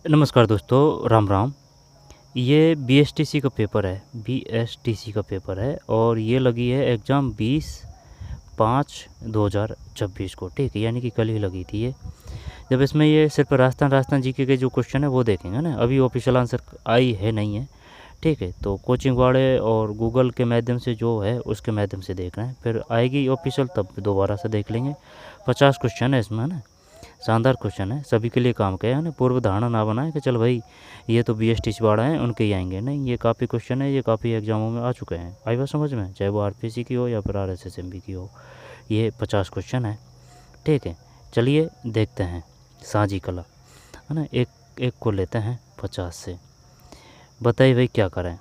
नमस्कार दोस्तों, राम राम। ये बीएसटीसी का पेपर है, बीएसटीसी का पेपर है और ये लगी है एग्ज़ाम 20/5/2026 को, ठीक है, यानी कि कल ही लगी थी ये। जब इसमें ये सिर्फ राजस्थान जीके के जो क्वेश्चन है वो देखेंगे ना, अभी ऑफिशियल आंसर आई है नहीं है, ठीक है। तो कोचिंग वाले और गूगल के माध्यम से जो है उसके माध्यम से देख रहे हैं, फिर आएगी ऑफिशियल तब दोबारा से देख लेंगे। 50 क्वेश्चन है इसमें, है ना। शानदार क्वेश्चन है, सभी के लिए काम का है ना। पूर्व धारणा ना बनाए कि चल भाई ये तो बीएसटी वाला है उनके ही आएंगे, नहीं, ये काफ़ी क्वेश्चन है, ये काफ़ी एग्जामों में आ चुके हैं। आई बात समझ में, चाहे वो आरपीसी की हो या फिर आरएसएसएमबी की हो। ये 50 क्वेश्चन है, ठीक है। चलिए देखते हैं साझी कला, है ना। एक एक को लेते हैं 50 से। बताइए भाई क्या करें।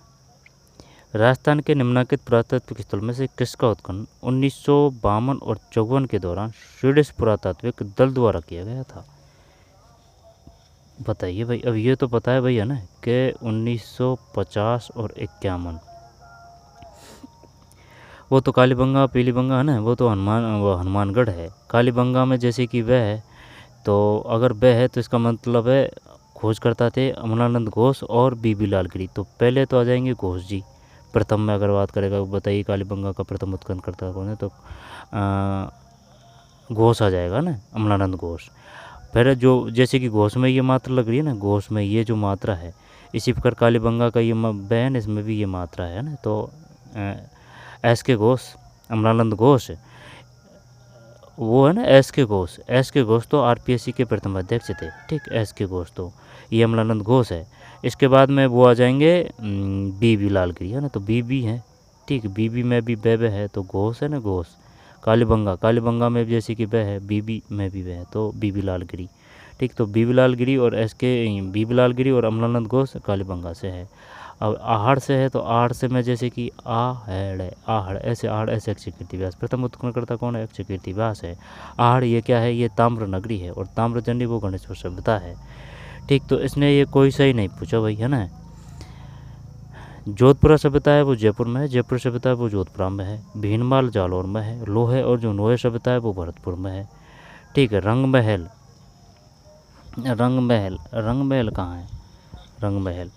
राजस्थान के निम्नलिखित पुरातात्विक स्थल में से किसका उत्खनन 1952 और 54 के दौरान स्वीडिश पुरातात्विक दल द्वारा किया गया था। बताइए भाई। अब ये तो पता है भैया ना कि 1950 और 51, वो तो कालीबंगा पीलीबंगा है ना, वो तो हनुमानगढ़ है। कालीबंगा में जैसे कि वह है, तो अगर वह है तो इसका मतलब है खोज करता थे अमलानंद घोष और बीबी लाल गिरी। तो पहले तो आ जाएंगे घोष जी प्रथम में, अगर बात करेगा। बताइए कालीबंगा का प्रथम उत्खननकर्ता कौन है, तो घोष आ जाएगा ना, अमलानंद घोष। फिर जो जैसे कि घोष में ये मात्रा लग रही है ना, घोष में ये जो मात्रा है, इसी प्रकार कालीबंगा का ये बहन, इसमें भी ये मात्रा है ना। तो एस के घोष, अमलानंद घोष वो है ना, एस के घोष तो आरपीएससी के प्रथम अध्यक्ष थे, ठीक। एस के घोष तो ये अमलानंद घोष है। इसके बाद में वो आ जाएंगे बीबी लालगिरी, है ना। तो बीबी है, ठीक। बीबी में भी बे है, तो घोष है ना, घोष। कालीबंगा में भी जैसे कि वह है, बीबी में भी वह है, तो बीबी लालगिरी, ठीक। तो बीबी लालगिरी और बीबी लालगिरी और अमलानंद घोष कालीबंगा से है। अब आहड़ से है, तो आहड़ से मैं जैसे कि आहड़ ऐसे अक्षय कीर्ति व्यास। प्रथम उत्खननकर्ता कौन है, अक्षय कीर्ति व्यास है। आहड़ ये क्या है, ये ताम्र नगरी है, और ताम्रचंडी वो गणेश्वर सभ्यता है, ठीक। तो इसने ये कोई सही नहीं पूछा भाई, है ना। जोधपुरा सभ्यता है वो जयपुर में है, जयपुर सभ्यता है वो जोधपुरा में है, भीनमाल जालौर में है, लोहे और जो नोए सभ्यता है वो भरतपुर में है, ठीक है। रंग महल कहाँ है, रंग महल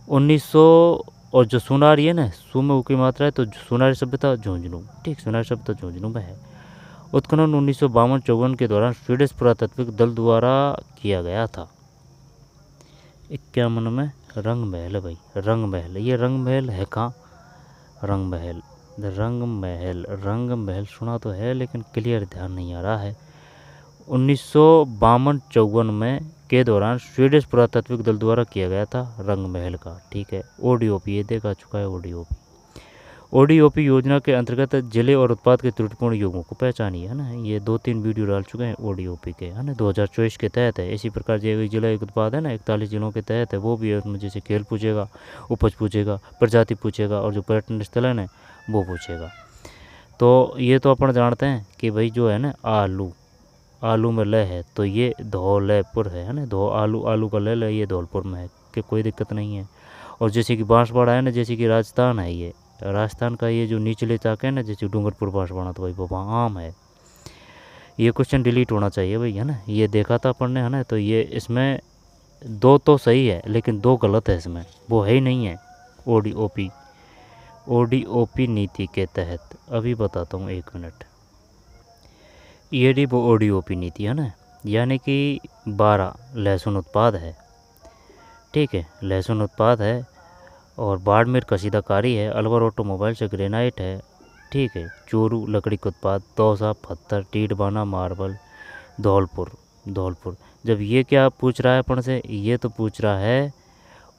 1900। और जो सुनार ये ना, सु में ऊ की मात्रा है, तो सुनारी सभ्यता झुंझुनू, ठीक। सुनारी सभ्यता झुंझुनू में है। उत्खनन 1952-54 के दौरान स्वीडिश पुरातात्विक दल द्वारा किया गया था। 51 में रंग महल है भाई, रंग महल। ये रंग महल है कहाँ, रंग महल, रंग महल सुना तो है लेकिन क्लियर ध्यान नहीं आ रहा है। 1952-54 में के दौरान स्वीडिश पुरातात्विक दल द्वारा किया गया था रंग महल का, ठीक है। ओडीओपी ये देखा चुका है, ओडीओपी। ओडीओपी योजना के अंतर्गत जिले और उत्पाद के त्रुटिपूर्ण योगों को पहचानिए, है ना। ये 2-3 वीडियो डाल चुके हैं ओडीओपी के, है ना। 2024 के तहत है। इसी प्रकार जो एक जिला एक उत्पाद है ना, 41 जिलों के तहत है, वो भी है उसमें। जैसे खेल पूछेगा, उपज पूछेगा, प्रजाति पूछेगा, और जो पर्यटन स्थल है ना वो पूछेगा। तो ये तो अपन जानते हैं कि भाई जो है ना, आलू में ल है, तो ये धौलपुर है ना। आलू का ल है, ये धौलपुर में है, कि कोई दिक्कत नहीं है। और जैसे कि बांसवाड़ा है ना, जैसे कि राजस्थान है, ये राजस्थान का ये जो निचले चाक है ना, जैसे डूंगरपुर बांसवाड़ा, तो भाई वो आम है। ये क्वेश्चन डिलीट होना चाहिए भाई, है ना। ये देखा था अपन ने, है ना। तो ये इसमें 2 तो सही है लेकिन 2 गलत है इसमें, वो है ही नहीं है। ओडीओपी नीति के तहत अभी बताता हूँ, 1 मिनट। ये डी वो ओडीओपी नीति है ना, यानी कि 12 लहसुन उत्पाद है, ठीक है। लहसुन उत्पाद है, और बाड़मेर कसीदाकारी है, अलवर ऑटोमोबाइल से ग्रेनाइट है, ठीक है। चोरू लकड़ी के उत्पाद, दौसा पत्थर, टीडबाना मार्बल, धौलपुर। जब ये क्या पूछ रहा है अपन से, ये तो पूछ रहा है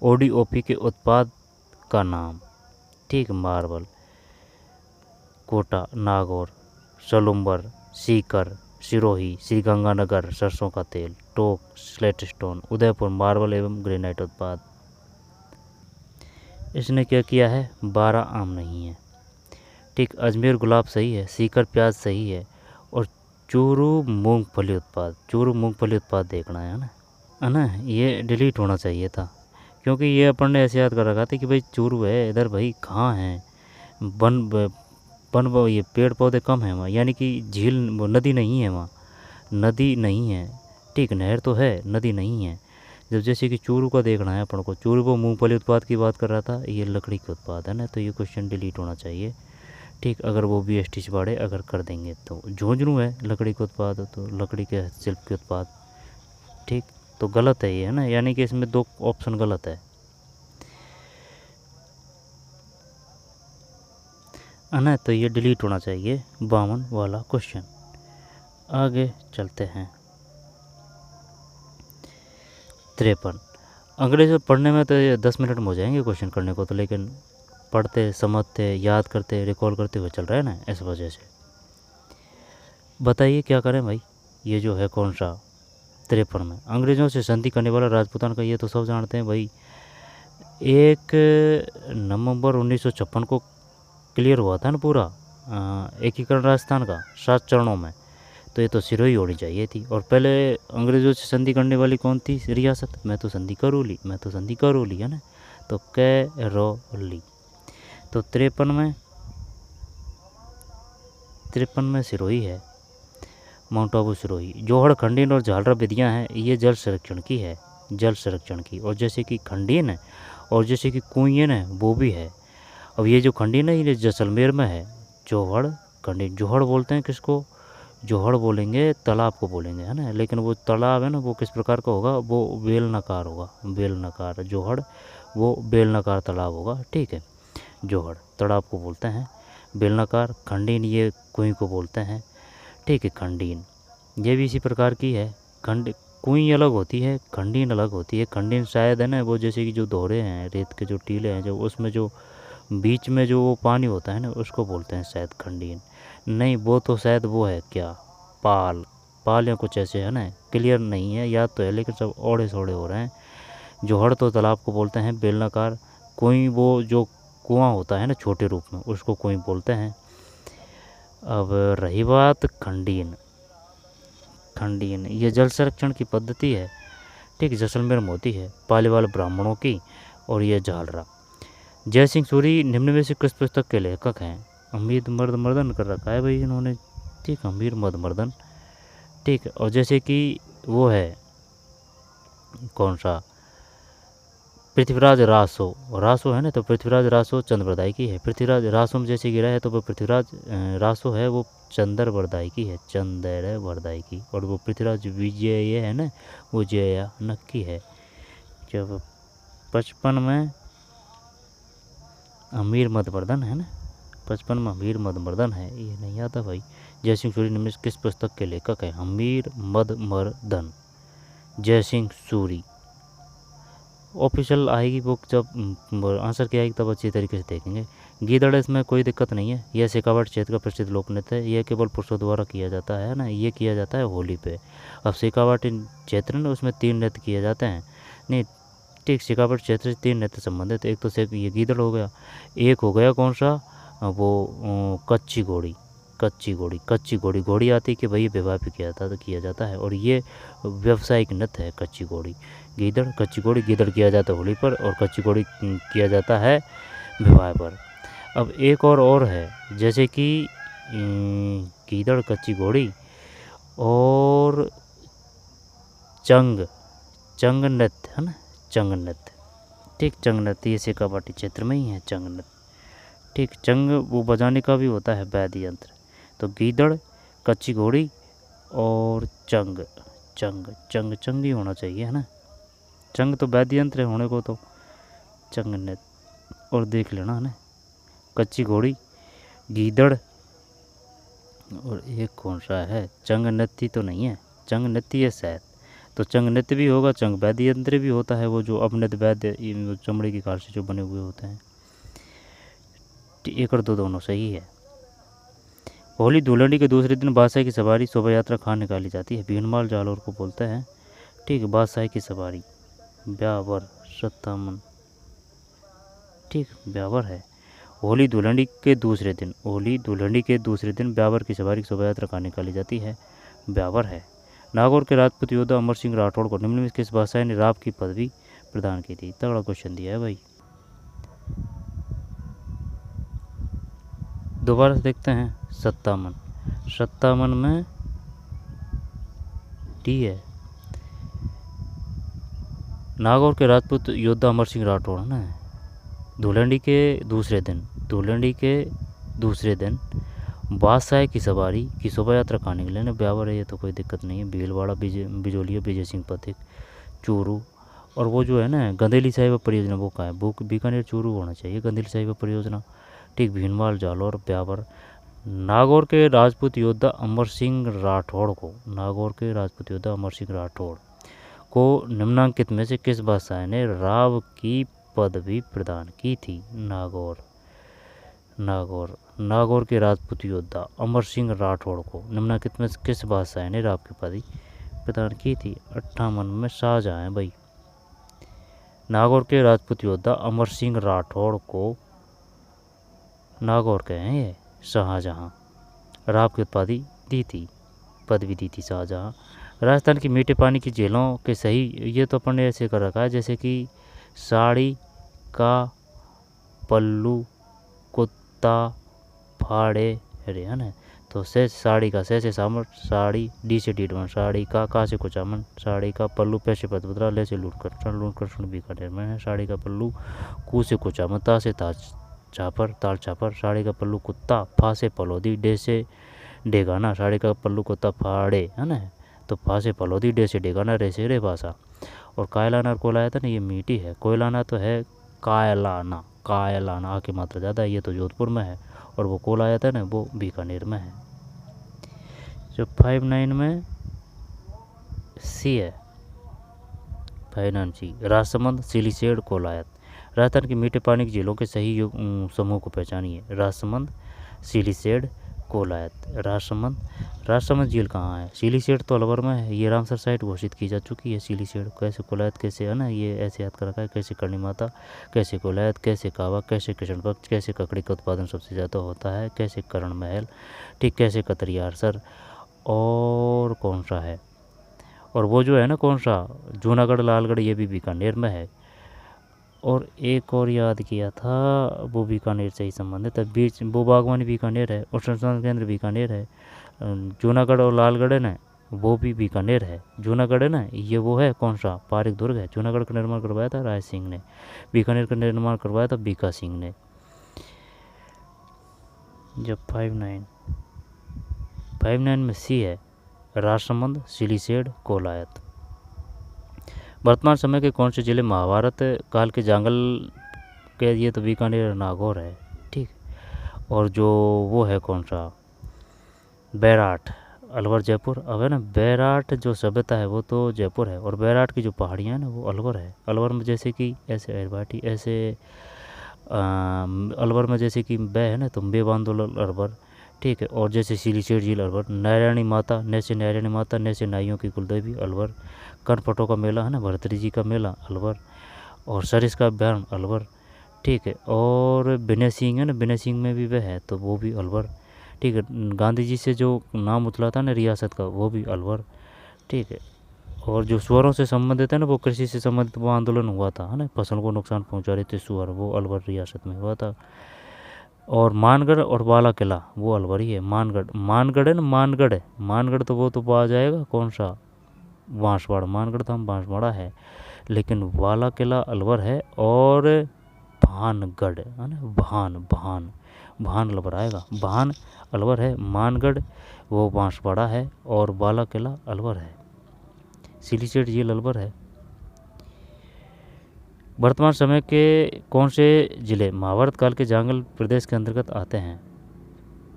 ओडीओपी के उत्पाद का नाम, ठीक। मार्बल, कोटा, नागौर, सलुम्बर, सीकर, सिरोही, श्रीगंगानगर सरसों का तेल, टोक, स्लेट स्टोन, उदयपुर मार्बल एवं ग्रेनाइट उत्पाद। इसने क्या किया है, 12 आम नहीं है, ठीक। अजमेर गुलाब सही है, सीकर प्याज सही है, और चूरू मूंगफली उत्पाद देखना है ना। ये डिलीट होना चाहिए था, क्योंकि ये अपन ने ऐसे याद कर रखा था कि भाई चूरू है इधर, भाई कहाँ है, वन ये पेड़ पौधे कम हैं वहाँ, यानी कि झील वो नदी नहीं है वहाँ, नदी नहीं है, ठीक। नहर तो है, नदी नहीं है। जब जैसे कि चूरू का देखना है अपन को, चूरू वो मूंगफली उत्पाद की बात कर रहा था, ये लकड़ी के उत्पाद है ना, तो ये क्वेश्चन डिलीट होना चाहिए। ठीक, अगर वो भी एस टी बाड़े अगर कर देंगे तो झुंझुनू है लकड़ी के उत्पाद, तो लकड़ी के शिल्प के उत्पाद। ठीक, तो गलत है ये, है ना, यानी कि इसमें 2 ऑप्शन गलत है ना, तो ये डिलीट होना चाहिए 52 वाला क्वेश्चन। आगे चलते हैं। 53, अंग्रेजी पढ़ने में तो ये 10 मिनट में हो जाएंगे क्वेश्चन करने को तो, लेकिन पढ़ते समझते याद करते रिकॉल करते हुए चल रहा है ना, इस वजह से। बताइए क्या करें भाई, ये जो है कौन सा 53 में अंग्रेज़ों से संधि करने वाला राजपूताना का, ये तो सब जानते हैं भाई। 1 नवंबर 1956 को क्लियर हुआ था ना पूरा एकीकरण राजस्थान का 7 चरणों में, तो ये तो सिरोही होनी चाहिए थी। और पहले अंग्रेज़ों से संधि करने वाली कौन थी रियासत, मैं तो संधि करोली है ना, तो कैरोली। तो 53 में सिरोही है, माउंट आबू सिरोही। जोहड़ खंडीन और झालरा विधियाँ हैं, ये जल संरक्षण की है, जल संरक्षण की। और जैसे कि खंडीन है और जैसे कि कुइयन है वो भी है। अब ये जो खंडीन है ये जैसलमेर में है, जोहड़ खंडीन। जोहड़ बोलते हैं किसको, जोहड़ बोलेंगे तालाब को बोलेंगे, है ना, लेकिन वो तालाब है ना वो किस प्रकार का होगा, वो बेलनाकार होगा, बेलनाकार। जोहड़ वो बेलनाकार तालाब होगा, ठीक है। जोहड़ तालाब को बोलते हैं बेलनाकार, खंडीन ये कुएं को बोलते हैं, ठीक है। खंडीन ये भी इसी प्रकार की है, कुएं अलग होती है, खंडीन अलग होती है। खंडीन शायद है ना वो जैसे कि जो दोहरे हैं, रेत के जो टीले हैं, जो उसमें जो बीच में जो वो पानी होता है ना उसको बोलते हैं शायद खंडीन। नहीं, वो तो शायद वो है क्या, पाल या कुछ ऐसे, है ना, क्लियर नहीं है, याद तो है लेकिन सब ओढ़े सोढ़े हो रहे हैं। जोहड़ तो तालाब को बोलते हैं बेलनाकार, कुएं वो जो कुआं होता है ना छोटे रूप में उसको कुएं बोलते हैं। अब रही बात खंडीन, खंडीन ये जल संरक्षण की पद्धति है, ठीक, जैसलमेर में होती है, पालीवाल ब्राह्मणों की। और ये झालरा। जय सिंह सूरी निम्न में से किस पुस्तक के लेखक हैं, अमीर मर्द मर्दन कर रखा है भाई इन्होंने, ठीक, अमीर मर्द मर्दन, ठीक। और जैसे कि वो है कौन सा, पृथ्वीराज रासो, रासो है ना, तो पृथ्वीराज रासो चंद्रबरदाई की है। पृथ्वीराज रासो में जैसे गिरा है तो वो पृथ्वीराज रासो है वो चंद्रबरदाई की है, चंद्रबरदाई की। और वो पृथ्वीराज विजय है ना वो जया नक्की है। जब 55 में अमीर मधमर्दन है ना, 55 में अमीर मधमर्दन है, ये नहीं आता भाई। जय सिंह सूरी निम्न किस पुस्तक के लेखक है, अमीर मधमर्दन, जय सिंह सूरी। ऑफिशियल आएगी बुक जब आंसर क्या आएगी तब अच्छी तरीके से देखेंगे। गीदड़ इसमें कोई दिक्कत नहीं है, यह शेखावाट क्षेत्र का प्रसिद्ध लोक नृत्य है, यह केवल पुरुषों द्वारा किया जाता है ना, ये किया जाता है होली पे। अब शेखावाट क्षेत्र ना उसमें 3 नृत्य किए जाते हैं, नहीं ठीक, शेखावाट क्षेत्र से 3 नृत्य संबंधित, एक तो ये गीदड़ हो गया, एक हो गया कौन सा वो कच्ची घोड़ी, कच्ची घोड़ी आती है कि भाई विवाह पे किया जाता है, और ये व्यावसायिक नृत्य है कच्ची घोड़ी। गीदड़, कच्ची घोड़ी, गीदड़ किया जाता है होली पर और कच्ची घोड़ी किया जाता है विवाह पर। अब एक और है जैसे कि गीदड़, कच्ची घोड़ी और चंग नृत्य है ना, चंग नृत्य, ठीक, चंग नृत्य ये शेखावाटी क्षेत्र में ही है चंग नृत्य, ठीक। चंग वो बजाने का भी होता है वाद्य यंत्र। तो गीदड़, कच्ची घोड़ी और चंग ही होना चाहिए, है ना, चंग तो वाद्य यंत्र होने को, तो चंग नृत्य और देख लेना है ना, कच्ची घोड़ी, गीदड़ और एक कौन सा है, चंग नृत्य तो नहीं है, चंग नृत्य है शायद, तो चंग नृत्य भी होगा, चंग वाद्य यंत्र भी होता है, वो जो अपनृत्य वाद्य चमड़े की कार से जो बने हुए होते हैं। एक और दो दोनों सही है। होली धुलंडी के दूसरे दिन बादशाह की सवारी शोभा यात्रा खान निकाली जाती है, भीनमाल जालोर को बोलते हैं, ठीक, बादशाह की सवारी, ब्यावर 57, ठीक, ब्यावर है। होली धुलंडी के दूसरे दिन ब्यावर की सवारी शोभा यात्रा खान निकाली जाती है, ब्यावर है। नागौर के राजपूत योद्धा अमर सिंह राठौड़ को निम्न में किस बादशाह ने राव की पदवी प्रदान की थी, तगड़ा क्वेश्चन दिया है भाई। दोबारा से देखते हैं। 57 में डी है, नागौर के राजपूत योद्धा अमर सिंह राठौड़ है ना, धुलंडी के दूसरे दिन बादशाह की सवारी की शोभा यात्रा कहाँ निकले ना, ब्यावर है, ये तो कोई दिक्कत नहीं है। भीलवाड़ा बिजोलिया विजय सिंह पथिक चूरू, और वो जो है ना गंदेली साहिब परियोजना वो कहाँ है, वो बीकानेर चूरू होना चाहिए गंदेली साहिब परियोजना। ठीक, भीनमाल जालौर ब्यावर। नागौर के राजपूत योद्धा अमर सिंह राठौड़ को निम्नांकित में से किस बादशाह ने राव की पदवी प्रदान की थी? नागौर के राजपूत योद्धा अमर सिंह राठौड़ को निम्नांकित में से किस बादशाह ने राव की पदवी प्रदान की थी? 58 में शाहजहाँ है भाई। नागौर के राजपूत योद्धा अमर सिंह राठौड़ को नागौर के हैं ये शाहजहाँ, राव की पदवी दी थी शाहजहाँ। राजस्थान की मीठे पानी की झीलों के सही, ये तो अपन ने ऐसे कर रखा है जैसे कि साड़ी का पल्लू कुत्ता फाड़े रे, है ना। तो से साड़ी का से सामर साड़ी, डी से डीडवन साड़ी का से कुचामन, साड़ी का पल्लू पैसे पतरा ले से लूट कर सुन बीकानेर में है। साड़ी का पल्लू कू से कुचामन, ता से ताल छापर, साड़ी का पल्लू कुत्ता, फा से पलोदी, डे से डेगाना, साड़ी का पल्लू कुत्ता फाड़े, है ना। तो फा से पलोदी, डे से डेगाना, रे से रे भाषा। और कायलाना और कोलाया था ना, ये मीठी है। कोयलाना तो है कायलाना आके मात्रा ज़्यादा है, ये तो जोधपुर में है। और वो कोल आया था ना वो बीकानेर में है। जो 59 में सी है, 59 सी, राजसमंद सिलीसेड कोलायत। राजस्थान की मीठे पानी की झीलों के सही समूह को पहचानिए। राजसमंद सिलीसेड कोलायत। राजसमंद झील कहाँ है? सिलीसेड तो अलवर में है, ये रामसर साइट घोषित की जा चुकी है। सिलीसेड कैसे कोलायत कैसे है ना, ये ऐसे याद कर रखा है। कैसे करणी माता, कैसे कोलायत, कैसे कावा, कैसे कृष्ण भक्त, कैसे ककड़ी का उत्पादन सबसे ज़्यादा होता है, कैसे करण महल, ठीक, कैसे कतरियारसर, और कौन सा है, और वो जो है ना कौन सा जूनागढ़ लालगढ़, ये भी बीकानेर में है। और एक और याद किया था, वो बीकानेर से ही संबंधित है। बीच वो बागवानी बीकानेर है, और संस्थान केंद्र बीकानेर है। जूनागढ़ और लालगढ़ है ना, वो भी बीकानेर है। जूनागढ़ है ना, ये वो है कौन सा, पारिक दुर्ग है। जूनागढ़ का निर्माण करवाया था राय सिंह ने, बीकानेर का निर्माण करवाया था बीका सिंह ने। जब 59 में सी है, राजसमंद सिलीसेड कोलायत। वर्तमान समय के कौन से जिले महाभारत काल के जांगल के, ये तो बीकानेर नागौर है, ठीक। और जो वो है कौन सा, बैराट, अलवर जयपुर। अब है ना, बैराट जो सभ्यता है वो तो जयपुर है, और बैराट की जो पहाड़ियाँ हैं ना वो अलवर है। अलवर में जैसे कि ऐसे एरबाटी, ऐसे अलवर में जैसे कि बे है ना, तो बे बांदोल अलवर, ठीक है। और जैसे सिलीसेड झील अलवर, नारायणी माता, नैसे नाइयों की कुलदेवी अलवर, कनपटों का मेला है ना, भरतरी जी का मेला अलवर, और सरिस का अभ्यारण्य अलवर, ठीक है। और विनय सिंह है ना, विनय सिंह में भी वह है, तो वो भी अलवर, ठीक है। गांधी जी से जो नाम उतला था ना रियासत का, वो भी अलवर, ठीक है। और जो सुअरों से संबंधित है ना, वो कृषि से संबंधित वो आंदोलन हुआ था, है ना, फसल को नुकसान पहुंचा रहे थे सुअर, वो अलवर रियासत में हुआ था। और मानगढ़ और बाला किला वो अलवर ही है। मानगढ़ है ना, मानगढ़ तो वो तो आ जाएगा कौन सा, बांसवाड़ा। मानगढ़ तो हम बांसवाड़ा है, लेकिन वाला किला अलवर है। और भानगढ़ है ना, भान अलवर आएगा, भान अलवर है, मानगढ़ वो बांसवाड़ा है, और वाला किला अलवर है, सिलीसेड झील अलवर है। वर्तमान समय के कौन से जिले महाभारत काल के जांगल प्रदेश के अंतर्गत आते हैं?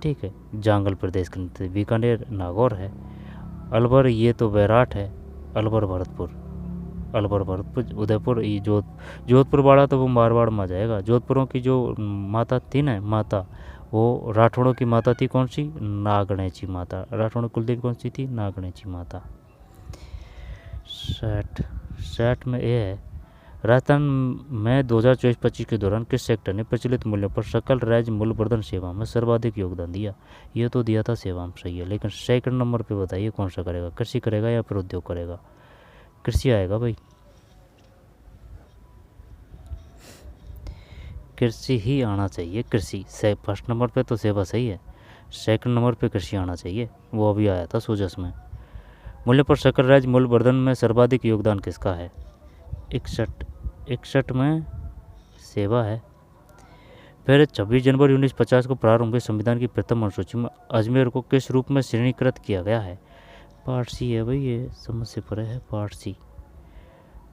ठीक है, जांगल प्रदेश के अंतर्गत बीकानेर नागौर है। अलवर ये तो बैराट है, अलवर भरतपुर, उदयपुर, ये जोधपुर वाला तो वो मारवाड़ में आ जाएगा। जोधपुरों की जो माता थी ना, माता वो राठौड़ों की माता थी, कौन सी, नागणेची माता। राठौड़ कुलदेवी कौन सी थी, नागणेची माता। 60 में ये है, राजस्थान में 2024-25 के दौरान किस सेक्टर ने प्रचलित मूल्यों पर सकल राज्य मूल्यवर्धन सेवा में सर्वाधिक योगदान दिया? ये तो दिया था सेवा में, सही है, लेकिन सेकंड नंबर पे बताइए कौन सा करेगा, कृषि करेगा या फिर उद्योग करेगा? कृषि आएगा भाई, कृषि ही आना चाहिए। कृषि से फर्स्ट नंबर पे तो सेवा सही है, सेकंड नंबर पे कृषि आना चाहिए, वो अभी आया था सोजस में। मूल्य पर सकल राज्य मूल्यवर्धन में सर्वाधिक योगदान किसका है? 61 में सेवा है। फिर 26 जनवरी 1950 को प्रारंभ हुए संविधान की प्रथम अनुसूची में अजमेर को किस रूप में श्रेणीकृत किया गया है? पार्ट सी है भाई, ये समझ से परे है, पार्ट सी।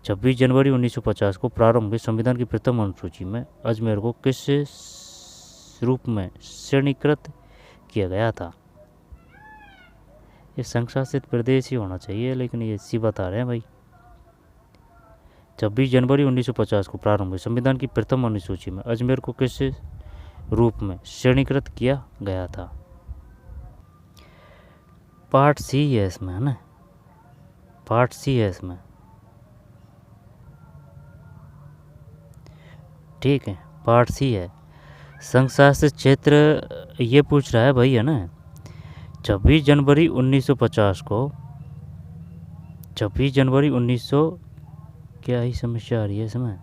26 जनवरी 1950 को प्रारंभ हुए संविधान की प्रथम अनुसूची में अजमेर को किस रूप में श्रेणीकृत किया गया था? ये संघ शासित प्रदेश ही होना चाहिए, लेकिन ये सी बता रहे हैं भाई। 26 जनवरी 1950 को प्रारंभ हुई संविधान की प्रथम अनुसूची में अजमेर को किस रूप में श्रेणीकृत किया गया था? पार्ट सी है इसमें, है ना, पार्ट सी है इसमें, ठीक है, पार्ट सी है। संघ शासित क्षेत्र ये पूछ रहा है भाई, है ना। 26 जनवरी 1950 को, 26 जनवरी 1900, क्या ही समस्या आ रही है इसमें,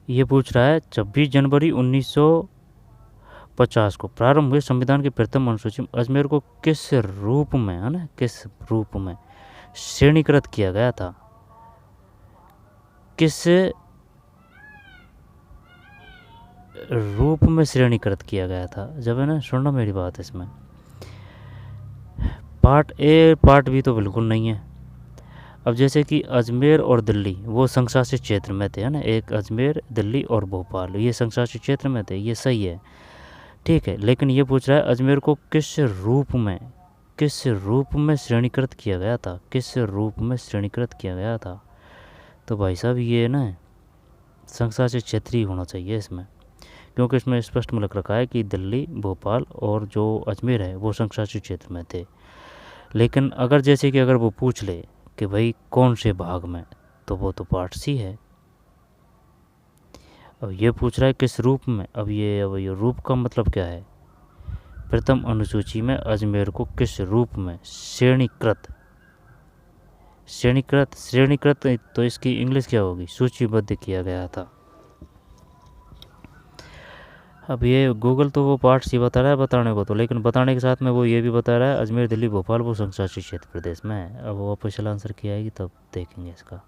ये पूछ रहा है 26 जनवरी 1950 को प्रारंभ हुए संविधान की प्रथम अनुसूची में अजमेर को किस रूप में, है ना, किस रूप में श्रेणीकृत किया गया था? किस रूप में श्रेणीकृत किया गया था? जब है ना, सुनना मेरी बात इसमें, पार्ट ए पार्ट बी तो बिल्कुल नहीं है। अब जैसे कि अजमेर और दिल्ली वो संघ शासित क्षेत्र में थे, है ना, एक अजमेर, दिल्ली और भोपाल ये संघ शासित क्षेत्र में थे, ये सही है, ठीक है। लेकिन ये पूछ रहा है अजमेर को किस रूप में श्रेणीकृत किया गया था? किस रूप में श्रेणीकृत किया गया था? तो भाई साहब ये ना संघ शासित क्षेत्र ही होना चाहिए इसमें, क्योंकि इसमें स्पष्ट में लिख रखा है कि दिल्ली, भोपाल और जो अजमेर है वो संघ शासित क्षेत्र में थे। लेकिन अगर जैसे कि अगर वो पूछ ले कि भाई कौन से भाग में, तो वो तो पार्ट सी है। अब ये पूछ रहा है किस रूप में, अब ये रूप का मतलब क्या है? प्रथम अनुसूची में अजमेर को किस रूप में श्रेणीकृत, तो इसकी इंग्लिश क्या होगी? सूचीबद्ध किया गया था। अब ये गूगल तो वो पार्ट सी बता रहा है बताने को तो, लेकिन बताने के साथ में वो ये भी बता रहा है अजमेर, दिल्ली, भोपाल वो संघ शासित क्षेत्र प्रदेश में है। अब वो ऑफिशियल आंसर क्या आएगी तब देखेंगे इसका।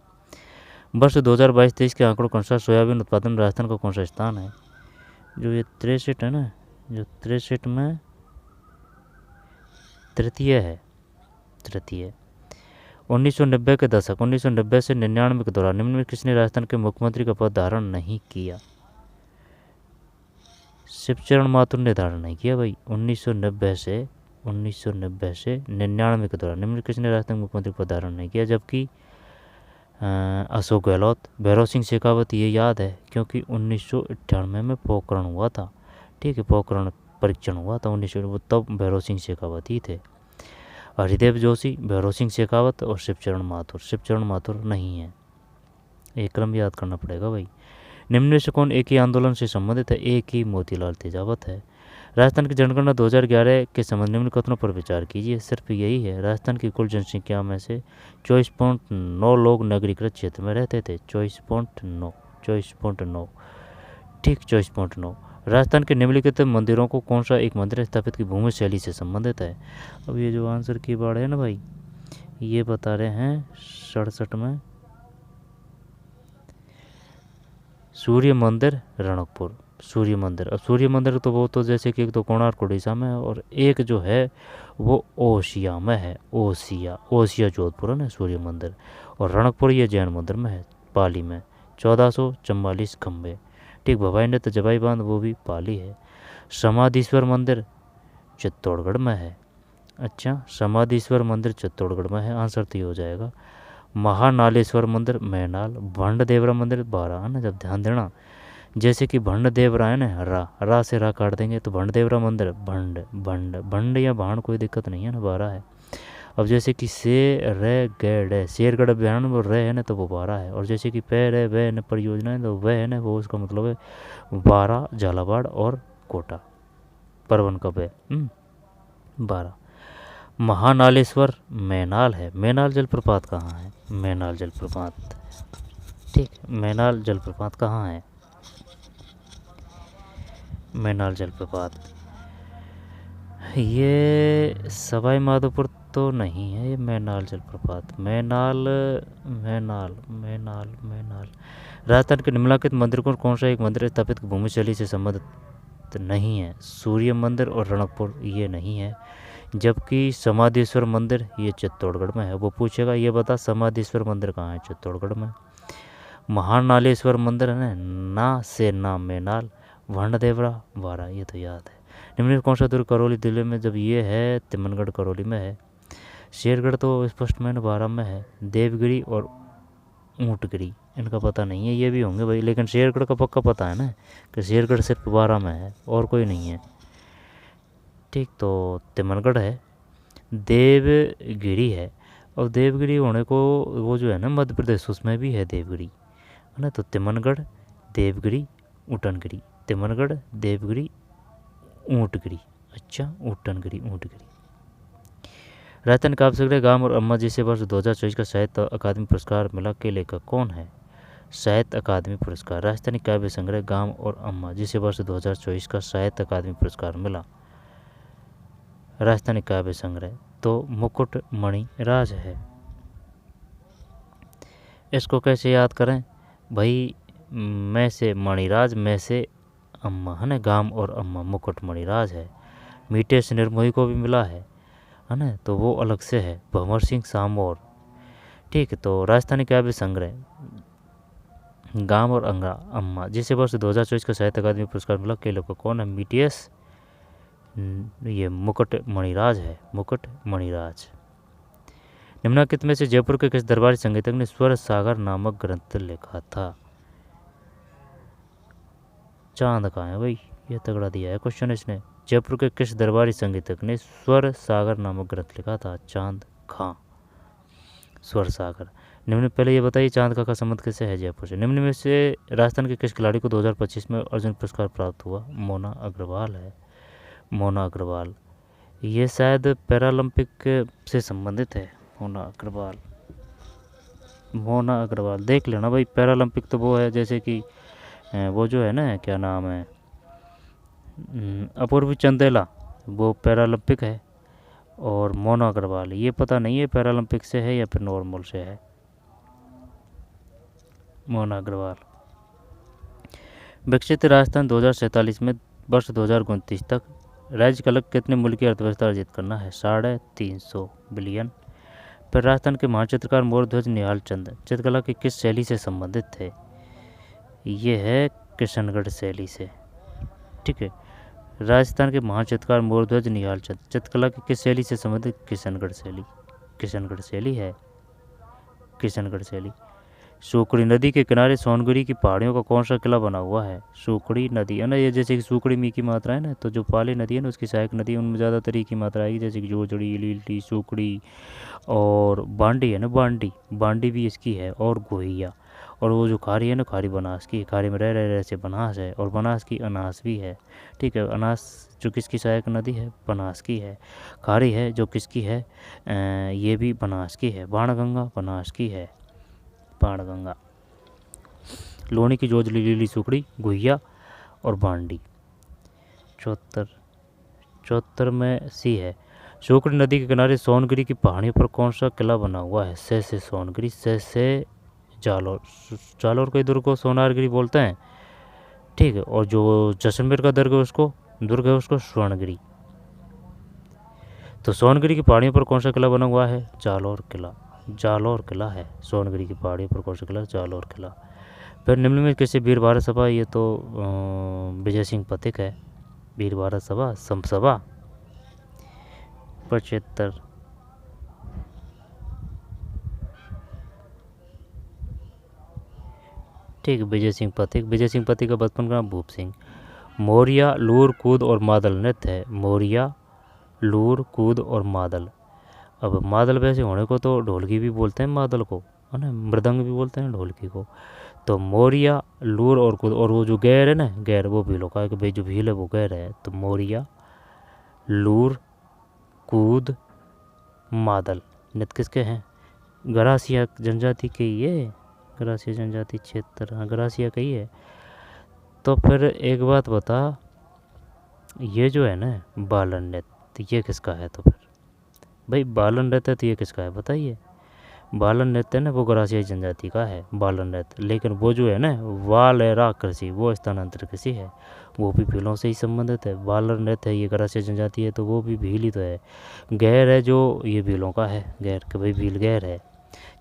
वर्ष 2022-23 के आंकड़ों के अनुसार सोयाबीन उत्पादन राजस्थान का कौन सा स्थान है? जो ये 63 है ना, जो 63 में तृतीय है, तृतीय। 1990 के दशक 1990 से 99 के दौरान निम्न में किसने राजस्थान के मुख्यमंत्री का पद धारण नहीं किया? शिवचरण माथुर ने धारण नहीं किया भाई। 1990 से 99 के दौरान निम्न किसने राजस्थान के मुख्यमंत्री पद धारण नहीं किया? जबकि अशोक गहलोत, भैरव सिंह शेखावत, ये याद है क्योंकि 1998 में पोखरण हुआ था, ठीक है, पोखरण परीक्षण हुआ था 1900, तब भैरव सिंह शेखावत ही थे। हरिदेव जोशी, भैरव सिंह शेखावत और शिवचरण माथुर नहीं है। एक क्रम याद करना पड़ेगा भाई। निम्न में से कौन एक ही आंदोलन से संबंधित है? एक ही मोतीलाल तेजावत है। राजस्थान की जनगणना 2011 के संबंध निम्न कथनों पर विचार कीजिए। सिर्फ यही है, राजस्थान की कुल जनसंख्या में से 24.9 लोग नगरीकृत क्षेत्र में रहते थे। 24.9, ठीक, 24.9। राजस्थान के निम्नलिखित मंदिरों को कौन सा एक मंदिर स्थापित की भूमि शैली से संबंधित है? अब ये जो आंसर की बात है ना भाई, ये बता रहे हैं 67 में सूर्य मंदिर रणकपुर, सूर्य मंदिर। अब सूर्य मंदिर तो वो तो जैसे कि एक तो कोणार्क उड़ीसा में है और एक जो है वो ओसिया में है, ओसिया जोधपुर है ना सूर्य मंदिर। और रणकपुर ये जैन मंदिर में है, पाली में। 1444 खंबे, ठीक। भवाई नृत्य जबाई बांध वो भी पाली है। समाधीश्वर मंदिर चित्तौड़गढ़ में है। अच्छा, समाधीश्वर मंदिर चित्तौड़गढ़ में है, आंसर तो ये हो जाएगा। महानालेश्वर मंदिर मैनाल। भंड देवरा मंदिर बारा, है ना, जब ध्यान देना, जैसे कि भंड देवरा है ना, रा से रा काट देंगे तो भंड देवरा मंदिर, भंड या भाण कोई दिक्कत नहीं है ना, बारा है। अब जैसे कि से रे गैड, शेरगढ़ अभ्यारण्य वो रे है ना, तो वो बारा है। और जैसे कि पे रे वे न परियोजना है, तो वह है ना, वो उसका मतलब है बारा, झालावाड़ और कोटा, परवन कब है 12। महानालेश्वर मैनाल है। मैनाल जलप्रपात कहाँ है? मैनाल जलप्रपात, ठीक, मैनाल जलप्रपात कहाँ है? मैनाल जलप्रपात ये सवाई माधोपुर तो नहीं है ये मैनाल जलप्रपात। मैनाल मैनाल मैनाल मैनाल राजस्थान के निम्नलिखित मंदिर को कौन सा एक मंदिर स्थापित भूमि शैली से संबंधित नहीं है? सूर्य मंदिर और रणकपुर ये नहीं है। जबकि समाधेश्वर मंदिर ये चित्तौड़गढ़ में है। वो पूछेगा ये बता समाधेश्वर मंदिर कहाँ है? चित्तौड़गढ़ में। महानालेश्वर मंदिर है ना से नाम मैनाल। भंडदेवरा वारा ये तो याद है। निम्न कौन सा दुर्ग करौली जिले में? जब ये है तिमनगढ़ करौली में है। शेरगढ़ तो स्पष्ट मैंने 12 में है। देवगिरी और ऊँटगिरी इनका पता नहीं है, ये भी होंगे भाई, लेकिन शेरगढ़ का पक्का पता है ना कि शेरगढ़ सिर्फ 12 में है और कोई नहीं है। ठीक, तो तिमनगढ़ है। देवगिरी है, और देवगिरी होने को वो जो है ना मध्य प्रदेश उसमें भी है देवगिरी, है ना। तो तिमनगढ़, देवगिरी, ऊटनगिरी। तिमनगढ़, देवगिरी, ऊँटगिरी। अच्छा, ऊटनगिरी, ऊँटगिरी। राजस्थान काव्य संग्रह गाम और अम्मा जी से वर्ष 2024 का साहित्य अकादमी पुरस्कार मिला के लेखक कौन है? साहित्य अकादमी पुरस्कार राजस्थानी काव्य संग्रह गाम और अम्मा जिसे वर्ष 2024 का साहित्य अकादमी पुरस्कार मिला। राजस्थानी काव्य संग्रह तो मुकुट मणि राज है। इसको कैसे याद करें भाई? मैं से मणिराज, मैं से अम्मा, है ना। गाम और अम्मा मुकुट मणिराज है। मीटे से निर्मोही को भी मिला है ना, तो वो अलग से है, भंवर सिंह सामोर। ठीक है, तो राजस्थानी काव्य संग्रह गाम और अम्मा जिसे वर्ष 2024 का साहित्य अकादमी पुरस्कार मिला के लोग कौन है? मीटियस ये मुकुट मणिराज है, मुकुट मणिराज। निम्नलिखित में से जयपुर के किस दरबारी संगीतज्ञ ने स्वर सागर नामक ग्रंथ लिखा था? चांद कहाँ है भाई? ये तगड़ा दिया है क्वेश्चन इसने। जयपुर के किस दरबारी संगीतज्ञ ने स्वर सागर नामक ग्रंथ लिखा था? चांद खां। स्वर सागर। निम्न पहले ये बताइए चांद का संबंध कैसे है जयपुर से? निम्न में से राजस्थान के किस खिलाड़ी को 2025 में अर्जुन पुरस्कार प्राप्त हुआ? मोना अग्रवाल है, मोना अग्रवाल। ये शायद पैरालंपिक से संबंधित है, मोना अग्रवाल। मोना अग्रवाल देख लेना भाई। पैरालंपिक तो वो है जैसे कि वो जो है ना, क्या नाम है, अपूर्वी चंदेला, वो पैरालंपिक है। और मोना अग्रवाल ये पता नहीं है पैरालंपिक से है या फिर नॉर्मल से है। मोना अग्रवाल। विकसित राजस्थान 2047 में वर्ष 2029 तक राज्य का लक्ष्य कितने मूल्य की अर्थव्यवस्था अर्जित करना है? 350 बिलियन। फिर राजस्थान के महान चित्रकार मोरध्वज निहाल चंद चित्रकला की किस शैली से संबंधित थे? ये है किशनगढ़ शैली से। ठीक है, राजस्थान के महान चित्रकार मोरध्वज निहाल चंद चित्रकला की किस शैली से संबंधित? किशनगढ़ शैली। किशनगढ़ शैली है, किशनगढ़ शैली। सूखड़ी नदी के किनारे सोनगिरी की पहाड़ियों का कौन सा किला बना हुआ है? सूखड़ी नदी है ना, ये जैसे कि सूखड़ी मी की मात्रा है ना, तो जो पाली नदी है ना उसकी सहायक नदी उनमें ज़्यादातर की मात्रा आएगी, जैसे कि जोजड़ी, लीलटी, सूखड़ी और बांडी है ना, बांडी भी इसकी है, और गोहिया। और वो जो खारी है ना, खारी बनास की, खारी में रह से बनास है, और बनास की अनास भी है। ठीक है, अनास जो किसकी सहायक नदी है? बनास की है। खारी है जो किसकी है? ये भी बनास की है। बाणगंगा बनास की है, बाणगंगा। लोनी की जोजली, लीली, सूखड़ी, गुहिया और बांडी। 74 में सी है। सूखड़ी नदी के किनारे सोनगिरी की पहाड़ियों पर कौन सा किला बना हुआ है? से सोनगिरी, से जालोर। जालोर के दुर्ग को सोनारगिरी बोलते हैं। ठीक है, और जो जैसलमेर का दुर्ग है उसको स्वर्णगिरी। तो सोनगिरी की पहाड़ियों पर कौन सा किला बना हुआ है? जालोर किला। जालोर किला है सोनगिरी की पहाड़ियों पर कौन सा किला? जालोर किला। फिर निम्न में किसी वीर भारत सभा, ये तो विजय सिंह पथिक है। वीर भारत सभा, समसभा। 75। ठीक है, विजय सिंह पथिक। विजय सिंह पथिक का बचपन का नाम भूप सिंह। मोरिया, लूर, कूद और मादल नृत्य है। मोरिया, लूर, कूद और मादल। अब मादल वैसे होने को तो ढोलकी भी बोलते हैं मादल को, है ना, मृदंग भी बोलते हैं ढोलकी को। तो मोरिया, लूर और कूद, और वो जो गैर है ना, गैर वो भीलों का है कि भाई जो भील है वो गैर है। तो मोरिया, लूर, कूद, मादल नृत्य किसके हैं? गरासिया जनजाति के ये, गरासिया जनजाति क्षेत्र, हाँ गरासिया का ही है। तो फिर एक बात बता, ये जो है ना बालन नृत्य, ये किसका है? तो फिर भाई बालन नृत्य तो ये किसका है बताइए। बालन नृत्य ना वो गरासियाई जनजाति का है बालन नृत्य, लेकिन वो जो है ना वालेरा कृषि वो स्थानांतरित कृषि है, वो भी भीलों से ही संबंधित है। बालन नृत्य है ये गरासियाई जनजाति है तो वो भी भील ही तो है। गैर है जो ये भीलों का है, गैर के भाई भील गैर है।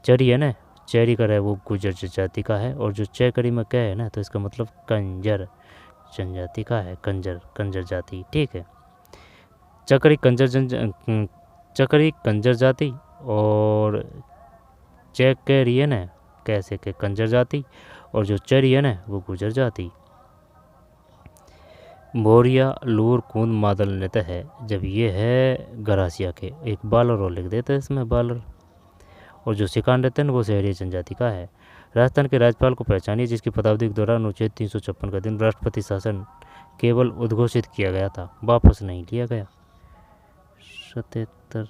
चरी है ना, चेरी कर है वो गुजर जनजाति का है, और जो चेकरी में कह है ना तो इसका मतलब कंजर जनजाति का है, कंजर कंजर जाति, ठीक है। चकरी चकरी कंजर जाति, और चेकरी है ना कैसे के कंजर जाति, और जो चरी है ना वो गुजर जाति। बोरिया लूर कूंद मादल नृत्य है, जब ये है गरासिया के, एक बालर और लिख देते हैं इसमें बालर। और जो सिकान नृत्य है वो शहरी जनजाति का है। राजस्थान के राज्यपाल को पहचानिए जिसकी पदावधि के दौरान अनुच्छेद 356 का दिन राष्ट्रपति शासन केवल उद्घोषित किया गया था, वापस नहीं लिया गया। 77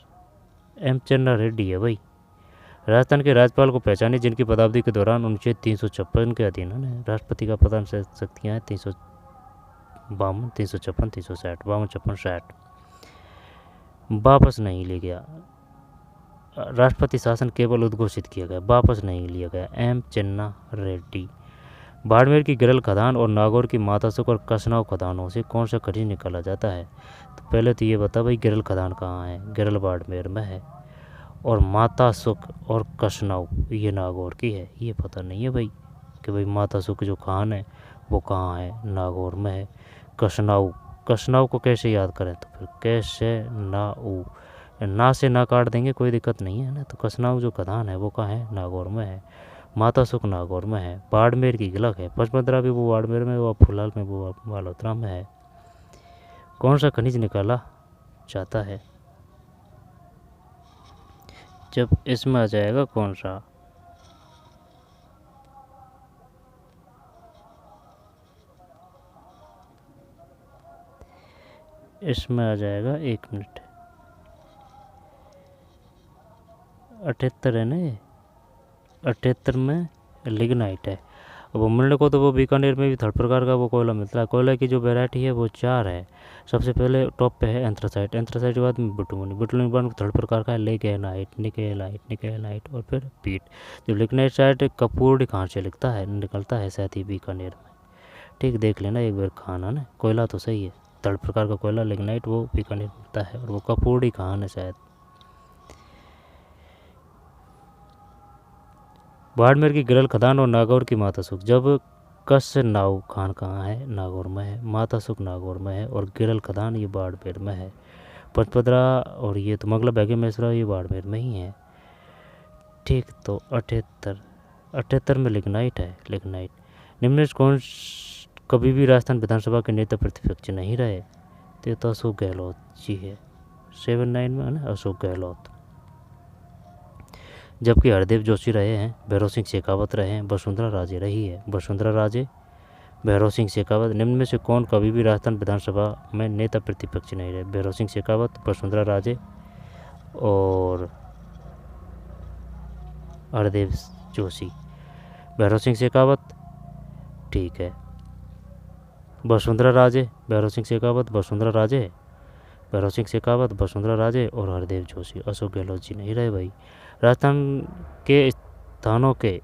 एम चन्ना रेड्डी है भाई। राजस्थान के राज्यपाल को पहचानिए जिनकी पदावधि के दौरान अनुच्छेद 356 के अधीन है राष्ट्रपति का प्रधान शक्तियाँ हैं 352 356 360 52 56 60, वापस नहीं लिया गया। राष्ट्रपति शासन केवल उद्घोषित किया गया, वापस नहीं लिया गया। एम चन्ना रेड्डी। बाड़मेर की गिरल खदान और नागौर की मातासुक और कसनाव खदानों से कौन सा खनिज निकाला जाता है? तो पहले तो ये बता भाई गिरल खदान कहाँ है? गिरल बाड़मेर में है। और मातासुक और कसनाव ये नागौर की है, ये पता नहीं है भाई कि भाई मातासुक जो खान है वो कहाँ है, नागौर में है। कसनाव, कसनाव को कैसे याद करें? तो फिर कैसे ना से ना काट देंगे कोई दिक्कत नहीं है ना। तो कसनाव जो खदान है वो कहाँ है? नागौर में है। मातासुक नागौर में है। बाड़मेर की गिलक है, पचमंदरा भी वो बाड़मेर में, वो फिलहाल में वो बालोतरा में है। कौन सा खनिज निकाला जाता है? जब इसमें आ जाएगा कौन सा, इसमें आ जाएगा 1 मिनट 78 है ना, 78 में लिग्नाइट है। वो मिलने को तो वो बीकानेर में भी थर्ड प्रकार का वो कोयला मिलता है। कोयला की जो वैरायटी है वो 4 है। सबसे पहले टॉप पे है एंथ्रासाइट, एंथ्रासाइट के बाद में बिटुमनी, बिटुमनी के बाद थर्ड प्रकार का है लिग्नाइट, निकेलाइट और फिर पीट। जब लिग्नाइट कपूर कहाँ से निकलता है शायद ही बीकानेर में, ठीक देख लेना एक बार खाना ना। कोयला तो सही है, थर्ड प्रकार का कोयला लिग्नाइट वो बीकानेर मिलता है, और वो कपूर खान है शायद। बाड़मेर की गिरल खदान और नागौर की मातासुक। जब कसनाव खान कहाँ है? नागौर में है। मातासुक नागौर में है, और गिरल खदान ये बाड़मेर में है। पचपदरा और ये तो मंगला बैगे मेसरा ये बाड़मेर में ही है, ठीक। तो 78 में लिग्नाइट है, लिग्नाइट। निम्न कौन कभी भी राजस्थान विधानसभा के नेता प्रतिपक्ष नहीं रहे? तो अशोक गहलोत जी है। 79 में है ना अशोक गहलोत। जबकि हरदेव जोशी रहे हैं, भैरव सिंह शेखावत रहे हैं, वसुंधरा राजे रही है। वसुंधरा राजे, भैरव सिंह शेखावत। निम्न में से कौन कभी भी राजस्थान विधानसभा में नेता प्रतिपक्ष नहीं रहे? भैरव सिंह शेखावत, वसुंधरा राजे और हरदेव जोशी। भैरव सिंह शेखावत, ठीक है। वसुंधरा राजे, भैरव सिंह शेखावत, वसुंधरा राजे, भैरव सिंह शेखावत, वसुंधरा राजे और हरदेव जोशी। अशोक गहलोत जी नहीं रहे भाई। राजस्थान के स्थानों के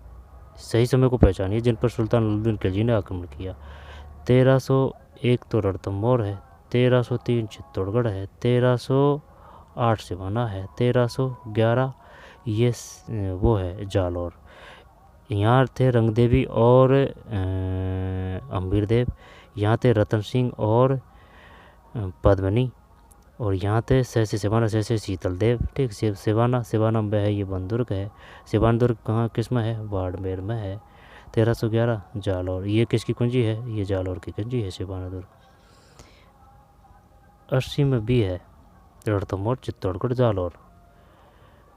सही समय को पहचानिए जिन पर सुल्तान अलुद्दीन खिलजी ने आक्रमण किया। 1301 तो रणथंभौर है, 1303 चित्तौड़गढ़ है, 1308 सिवाना है, 1311 ये वो है जालौर। यहाँ थे रंगदेवी और अम्बीर देव, यहाँ थे रतन सिंह और पद्मनी, और यहाँ थे सहसे सिवाना सहसे शीतल देव, ठीक। सिवाना में है ये बंदुर्ग है। सिवान दुर्ग कहाँ किस में है? बाड़मेर में है। 1311 जालौर, ये किसकी कुंजी है? ये जालौर की कुंजी है सिवाना दुर्ग। 80 में भी है रणथंभौर, चित्तौड़गढ़, जालौर।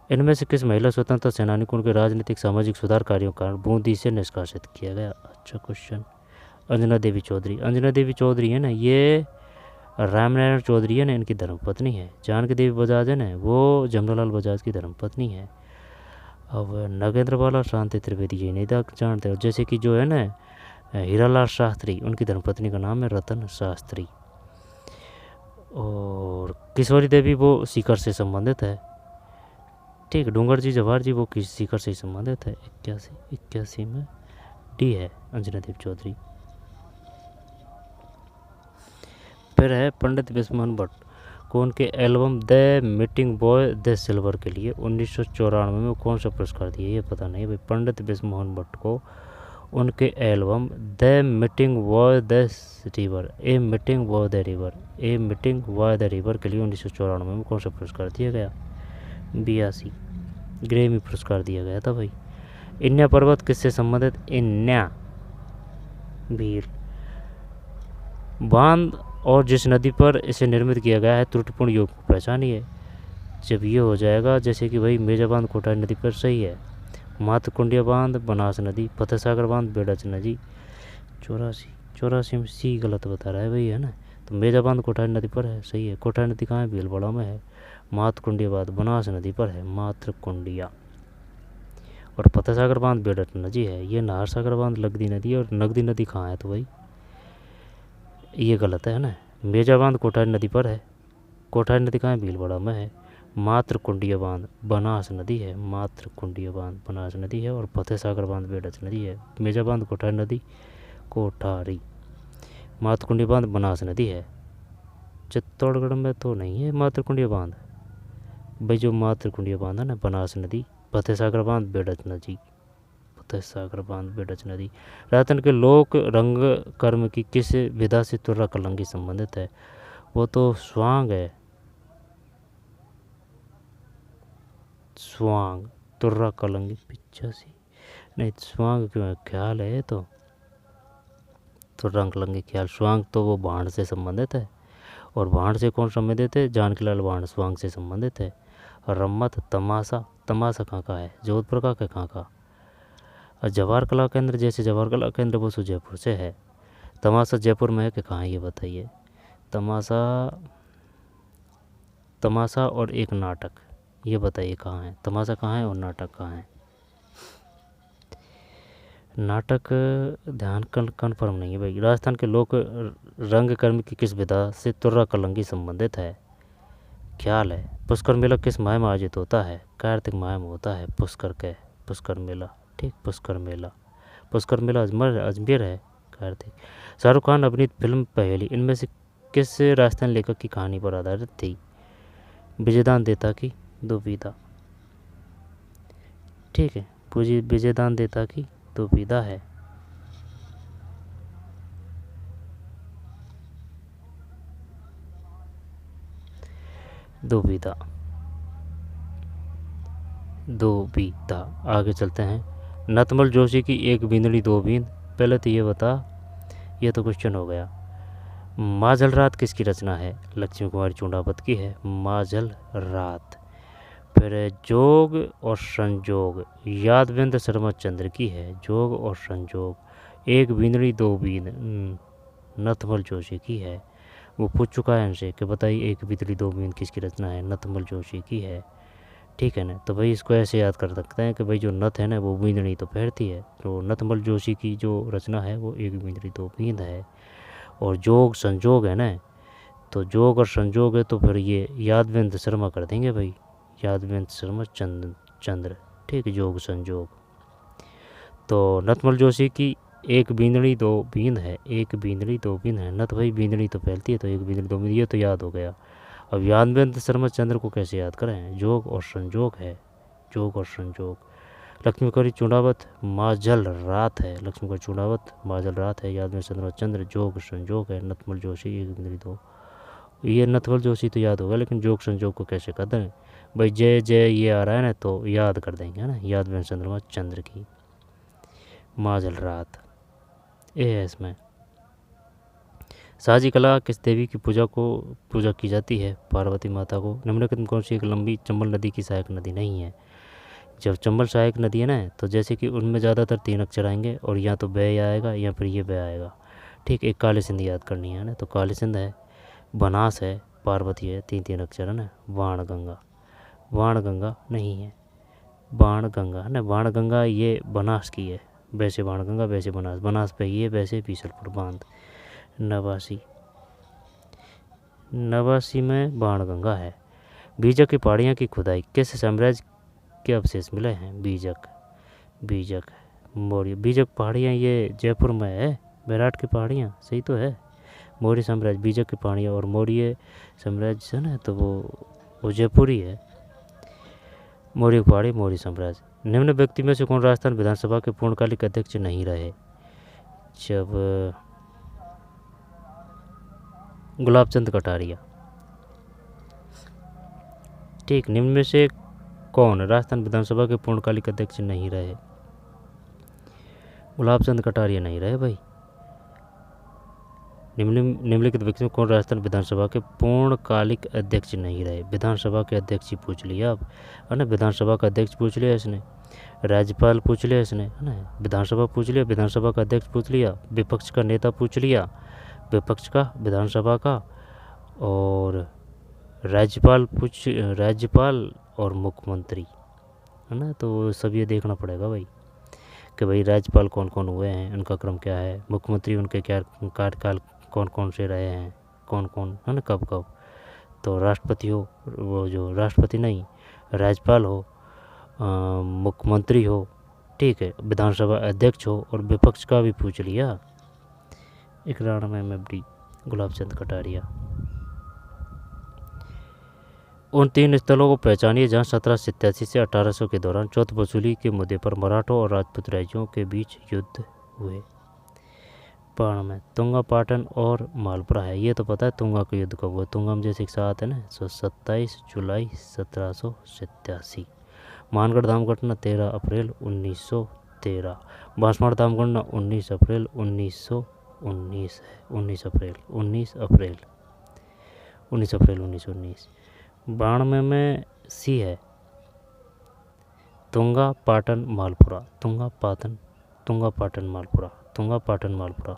इनमें से किस महिला स्वतंत्रता सेनानी को उनके राजनीतिक सामाजिक सुधार कार्यों का बूंदी से निष्कासित किया गया? अच्छा क्वेश्चन। अंजना देवी चौधरी। अंजना देवी चौधरी है ना ये रामनारायण चौधरी है ना इनकी धर्मपत्नी है। जानकी देवी बजाज है ना वो जमनालाल बजाज की धर्मपत्नी है। अब नगेंद्र बाला शांति त्रिवेदी जी नहीं जानते हो, जैसे कि जो है ना हीरालाल शास्त्री उनकी धर्मपत्नी का नाम है रतन शास्त्री। और किशोरी देवी वो सीकर से संबंधित है, ठीक, डूंगर जी जवाहर जी वो किस शिखर से संबंधित है? 81 में डी है अंजनादेव चौधरी। फिर है पंडित बिस्मोहन भट्ट को उनके album the meeting boy the silver के लिए 1994 में कौन सा पुरस्कार दिया? ये पता नहीं भाई। पंडित बिस्मोहन भट्ट को उनके album the meeting boy the river a meeting boy the river के लिए 1994 में कौन सा पुरस्कार दिया गया? 82 ग्रेमी पुरस्कार दिया गया था भाई। इन्या पर्वत किससे संबंधित? इन्या भील बांध और जिस नदी पर इसे निर्मित किया गया है त्रुटिपूर्ण योग को पहचानिए। जब ये हो जाएगा जैसे कि भाई मेजा बांध कोटाई नदी पर सही है, मातकुंडिया बांध बनास नदी, फतेह सागर बांध बेडच नदी। 84 में सी गलत बता रहा है भाई, है ना। तो मेजा बांध कोटाई नदी पर है, सही है। कोटाई नदी कहाँ है? भीलवाड़ा में है। मातकुंडिया बांध बनास नदी पर है, मातकुंडिया। और फतेह सागर बांध बेडच नदी है। ये नाहर सागर बांध लगदी नदी है। और नगदी नदी कहाँ है? तो भाई ये गलत है ना। मेजा बांध कोटाई नदी पर है। कोटाई नदी कहाँ है? भीलवाड़ा में है। मातकुंडिया बांध बनास नदी है, मातकुंडिया बांध बनास नदी है। और फतेह सागर बांध बेडच नदी है। मेजा बांध कोठारी नदी कोठारी, मातकुंडिया बांध बनास नदी है। चित्तौड़गढ़ में तो नहीं है मातकुंडिया बांध भाई। जो मातकुंडिया बांध है ना बनास नदी, फतेह सागर बांध बेडच नदी, फतेह सागर बांध बेडच नदी। राजस्थान के लोक रंग कर्म की किस विधा से तुर्रा कलंगी संबंधित है? वो तो स्वांग है, स्वांग। तुर्रा कलंगी 85 नहीं, स्वांग क्यों है? ख्याल है तो तुर्रा कलंगी ख्याल। स्वांग तो वो भांड से संबंधित है। और भांड से कौन संबंधित है? जानकीलाल भांड स्वांग से संबंधित है। रम्मत तमाशा, तमाशा कहाँ का है? जोधपुर का कहाँ का? और जवाहर कला केंद्र, जैसे जवाहर कला केंद्र वो जयपुर से है। तमाशा जयपुर में है कि कहाँ है? ये बताइए। तमाशा और एक नाटक, ये बताइए कहाँ है? तमाशा कहाँ है और नाटक कहाँ है? नाटक ध्यान कन्फर्म नहीं है भाई। राजस्थान के लोक रंग कर्म की किस विधा से तुर्रा कलंगी संबंधित है? ख्याल है। पुष्कर मेला किस माह में आयोजित होता है? कार्तिक माह में होता है। पुष्कर मेला, ठीक। पुष्कर मेला अजमेर है। कार्तिक। शाहरुख खान अभिनीत फिल्म पहेली इनमें से किस राजस्थान लेखक की कहानी पर आधारित थी? विजयदान देता की दुविधा, ठीक है। विजयदान देता की दुविधा है। दुविधा। आगे चलते हैं। नतमल जोशी की एक बिंदड़ी दो बींद, पहले तो ये बता, ये तो क्वेश्चन हो गया। माझल रात किसकी रचना है? लक्ष्मी कुमारी चूंडावत की है माझल रात। फिर जोग और संजोग यादवेंद्र शर्मा चंद्र की है। जोग और संजोग एक बिंदड़ी दो बींद नतमल जोशी की है। वो पूछ चुका है हमसे कि बताइए एक बिंदड़ी दो बींद किसकी रचना है? नतमल जोशी की है, ठीक है ना। तो भाई इसको ऐसे याद कर सकते हैं कि भाई जो नथ है ना वो बिंदड़ी तो फैरती है, तो नतमल जोशी की जो रचना है वो एक बिंदड़ी दो बींद है। और जोग संजोग है ना, तो जोग और संजोग है तो फिर ये यादवेंद्र शर्मा कर देंगे भाई, यादवेंद्र शर्मा चंद्र, ठीक है। जोग संजोग। तो नतमल जोशी की एक बिंदड़ी दो बींद है, एक बिंदड़ी दो बींद है। नथ भाई बिंदड़ी तो फैलती है, तो एक बिंदड़ी दो बींद, ये तो याद हो गया। अब यादवेंद्र शर्मा चंद्र को कैसे याद करें? जोग और संजोग है, जोग और संजोग। लक्ष्मी कुमारी चूंडावत माझल रात है, लक्ष्मी कुमारी चूंडावत माझल रात है। यादवेंद्र शर्मा चंद्र जोग संजोग है। नतमल जोशी एक बिंदड़ी दो, ये नतमल जोशी तो याद होगा, लेकिन जोग संजोग को कैसे कर दें भाई? जय जय ये आ रहा है ना तो याद कर देंगे, है ना। यादवेंद्र शर्मा चंद्र की माझल रात ये है इसमें। साजी कला किस देवी की पूजा की जाती है? पार्वती माता को। निम्नलिखित में कौन सी एक लंबी चंबल नदी की सहायक नदी नहीं है? जब चंबल सहायक नदी है ना, तो जैसे कि उनमें ज़्यादातर 3 अक्षर आएंगे और या तो बे आएगा या फिर ये बे आएगा, ठीक। एक काली सिंध याद करनी है ना, तो काली सिंध है, बनास है, पार्वती है, 3 अक्षर है ना। बाण गंगा नहीं है, बाण गंगा है ना। बाण गंगा ये बनास की है, वैसे बाण गंगा वैसे बनास पे ये वैसे बीसलपुर बांध। नवासी में बाण गंगा है। बीजा की पहाड़ियाँ की खुदाई किस साम्राज्य के अवशेष मिले हैं। बीजक मौर्य बीजक पहाड़ियाँ ये जयपुर में है। बैराट की पहाड़ियाँ सही तो है। मौर्य साम्राज्य बीजक की पहाड़ियाँ और मौर्य साम्राज्य है ना, तो वो जयपुर ही है। मौर्य पहाड़ी मौर्य साम्राज्य। निम्न व्यक्ति में से कौन राजस्थान विधानसभा के पूर्णकालिक अध्यक्ष नहीं रहे? जब गुलाब चंद कटारिया। ठीक, निम्न में से कौन राजस्थान विधानसभा के पूर्णकालिक अध्यक्ष नहीं रहे? गुलाब चंद कटारिया नहीं रहे भाई। निम्नलिखित व्यक्ति में कौन राजस्थान विधानसभा के पूर्णकालिक अध्यक्ष नहीं रहे? विधानसभा के अध्यक्ष ही पूछ लिया अब, है ना। विधानसभा का अध्यक्ष पूछ लिया इसने, राज्यपाल पूछ लिया इसने, है ना। विधानसभा पूछ लिया, विधानसभा का अध्यक्ष पूछ लिया, विपक्ष का नेता पूछ लिया, विपक्ष का विधानसभा का, और राज्यपाल और मुख्यमंत्री, है ना। तो सब ये देखना पड़ेगा भाई कि भाई राज्यपाल कौन कौन हुए हैं, उनका क्रम क्या है, मुख्यमंत्री उनके क्या कार्यकाल कौन कौन से रहे हैं, कौन कौन, है ना, कब कब। तो राष्ट्रपति हो, वो जो राष्ट्रपति नहीं, राज्यपाल हो, मुख्यमंत्री हो, ठीक है, विधानसभा अध्यक्ष हो, और विपक्ष का भी पूछ लिया। 91 में बड़ी गुलाब चंद कटारिया। उन 3 स्थलों को पहचानिए जहां 1787 से 1800 के दौरान चौथ वसूली के मुद्दे पर मराठों और राजपूत राज्यों के बीच युद्ध हुए। बाण में तुंगा, पाटन और मालपुरा है। ये तो पता है तुंगा का युद्ध कब हुआ। तुंगा में जैसे एक साथ है ना, 27 जुलाई 1787। मानगढ़ धाम घटना 13 अप्रैल 1913। बांसवाड़ा धाम घटना 19 अप्रैल 1919 है। 19 अप्रैल 1919। बाणमें में सी है, तुंगा, पाटन, मालपुरा। तुंगा, पाटन, मालपुरा।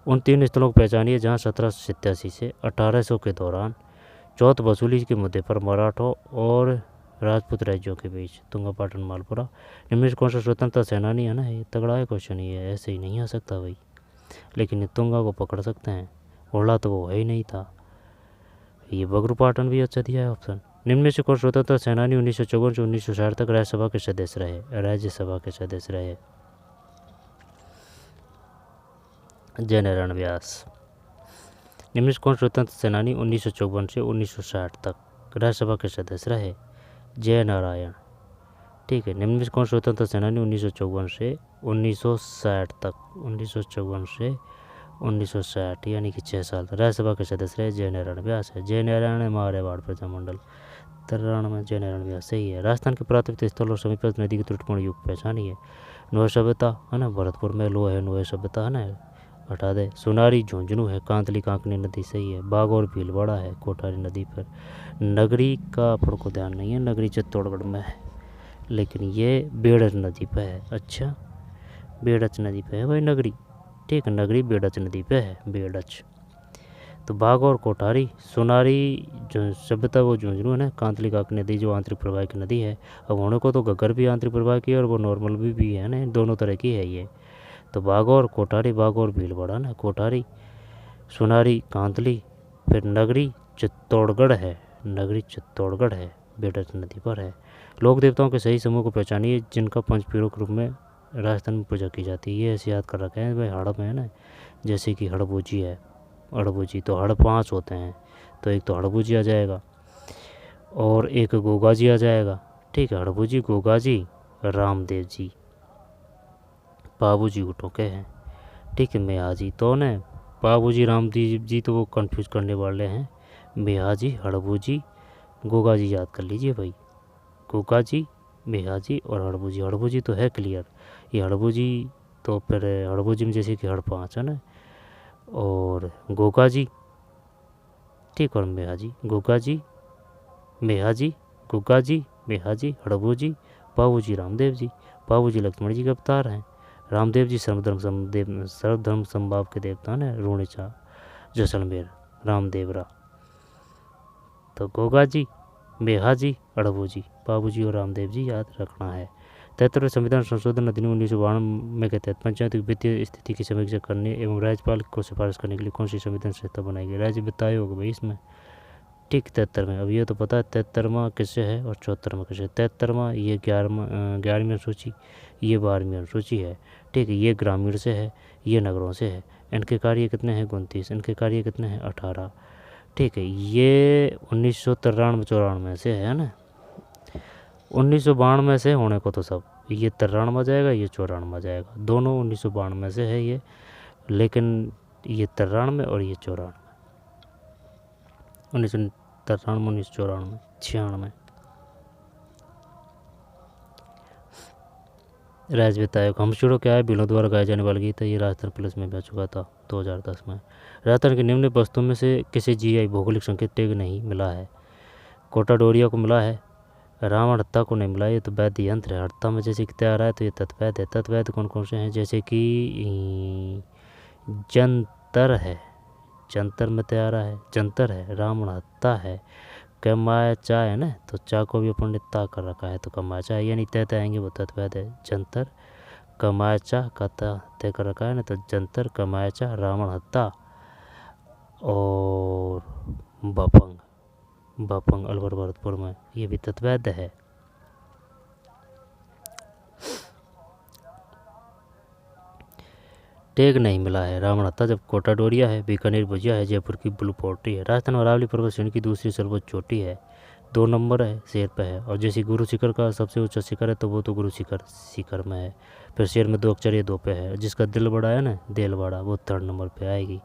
उन 3 स्थलों को पहचानिए जहां 1787 से 1800 के दौरान चौथ वसूली के मुद्दे पर मराठों और राजपूत राज्यों के बीच। तुंगा, पाटन, मालपुरा। निम्न से कौन सा स्वतंत्रता सेनानी, है ना, ये तगड़ा है क्वेश्चन, ये ऐसे ही नहीं आ सकता भाई, लेकिन ये तुंगा को पकड़ सकते हैं, ओला तो वो है ही नहीं था। ये बगरू पाटन भी अच्छा दिया है ऑप्शन। निम्न में से कौन स्वतंत्रता सेनानी 1954 से 1960 तक राज्यसभा के सदस्य रहे? जय नारायण व्यास। निम्न में से कौन स्वतंत्रता सेनानी 1954 से 1960 तक राज्यसभा के सदस्य रहे? जय नारायण। ठीक है, निम्न में से कौन स्वतंत्रता सेनानी 1954 से 1960 तक, 1954 से 1960 यानी कि 6 साल तक राज्यसभा के सदस्य रहे? जय नारायण व्यास है। जय नारायण है मारवाड़ प्रजामंडल 93 में। जय नारायण व्यास सही है। राजस्थान के पुरातत्व स्थल और समीपस्थ नदी के त्रुटिपूर्ण युग पहचानिए। नोए सभ्यता, है ना, भरतपुर में लो है नोए सभ्यता, है ना, हटा दे। सोनारी झुंझुनू है, कांतली कांकनी नदी सही है। बाघ और भीलवाड़ा है कोठारी नदी पर। नगरी का अपन को ध्यान नहीं है, नगरी चित्तौड़गढ़ में है, लेकिन ये बेड़च नदी पे है। अच्छा, बेड़च नदी पे है भाई नगरी, ठीक है, नगरी बेड़च नदी पे है, बेड़च। तो बाघ और कोठारी, सोनारी जो सभ्यता वो झुंझुनू है ना, कांतली कांकनी नदी जो आंतरिक प्रवाह की नदी है। अब होने को तो घग्गर भी आंतरिक प्रवाह की है और वो नॉर्मल भी है ना, दोनों तरह की है ये। तो बाघ और कोठारी, बाघ और भीलवाड़ा ना, कोठारी, सोनारी, कांतली, फिर नगरी चित्तौड़गढ़ है, बेड़च नदी पर है। लोक देवताओं के सही समूह को पहचानिए जिनका पंचपीरों के रूप में राजस्थान में पूजा की जाती है। ये ऐसे याद कर रखे हैं भाई, हड़प है ना, जैसे कि हड़बूजी है, हड़बूजी तो हड़ 5 होते हैं, तो एक तो हड़बूजी आ जाएगा और एक गोगाजी आ जाएगा, ठीक है। हड़बूजी, गोगाजी, रामदेव जी, बाबूजी उठो के हैं, ठीक है। मेहाजी तो न बाबूजी रामदेव जी तो वो कंफ्यूज करने वाले हैं। मेहाजी, हड़बूजी, गोगाजी याद कर लीजिए भाई, गोगाजी, मेहाजी और हड़बूजी। हड़बूजी तो है क्लियर, ये हड़बूजी तो फिर हड़बूजी में जैसे कि हड़ 5 है ना, और गोगाजी, ठीक, और मेहाजी, गोगाजी, मेहाजी, गोगाजी, मेहाजी, हड़बूजी, बाबूजी रामदेव जी। बाबूजी लक्ष्मण जी के अवतार हैं। रामदेव जी सर्वधर्म समभाव के देवता ने, रूणिचा जैसलमेर, रामदेवरा। तो गोगाजी, मेहाजी, हड़बूजी, बाबूजी और रामदेव जी याद रखना है। 73वें संविधान संशोधन अधिनियम 1992 के तहत पंचायत की वित्तीय स्थिति की समीक्षा करने एवं राज्यपाल को सिफारिश करने के लिए कौन सी संविधान संस्था बनाई गई? राज्य वित्त आयोग भाई इसमें, ठीक 73वें। अब ये तो पता है 73वां किससे है और 74वां किससे है। 73वां ये 11वीं अनुसूची, ये 12वीं अनुसूची है। ठीक है, ये ग्रामीण से है, ये नगरों से है। इनके कार्य कितने हैं 29, इनके कार्य कितने हैं 18। ठीक है, ये 1993-94 से है ना। 1992 से होने को तो सब, ये 93 जाएगा, ये 94 जाएगा, दोनों 1992 से है ये, लेकिन ये 93 और ये 94, 1993, 1994, 96। राज्य वित्त आयोग। हम शुरू क्या है बिलों द्वारा गाए जाने वाला गीत है, ये राजस्थान पुलिस में भी आ चुका था 2010 में। राजस्थान के निम्न वस्तुओं में से किसी जीआई भौगोलिक संकेत टैग नहीं मिला है। कोटा डोरिया को मिला है, रावण हत्ता को नहीं मिला, ये तो वैद्य यंत्र है। हत्ता में जैसे कि तैयार है तो ये तत्वैध है। तत्वैध कौन कौन से हैं, जैसे कि जंतर है, जंतर में तैयार है, जंतर है, रावण हत्ता है, कमाया चा है ना, तो चा को भी अपन ने ता कर रखा है, तो कमाया चा यानी तय आएंगे वो तत्वैध है। जंतर कमाया चा का तय कर रखा है ना, तो जंतर कमाया चा, रावण हत्ता और बपंग, बपंग अलवर भरतपुर में, ये भी तत्वैध है। टैग नहीं मिला है। रावण हत्ता जब कोटा डोरिया है, बीकानेर भुजिया है, जयपुर की ब्लू पोल्ट्री है। राजस्थान अरावली पर्वत श्रेणी की दूसरी सर्वोच्च चोटी है, 2 नंबर है, शेर पे है। और जैसे गुरु शिखर का सबसे ऊंचा शिखर है तो वो तो गुरु शिखर में है। फिर शेर में 2 अक्षर, ये 2 पे है। जिसका दिल बड़ा है ना, देलवाड़ा, वो 3rd नंबर पे आएगी।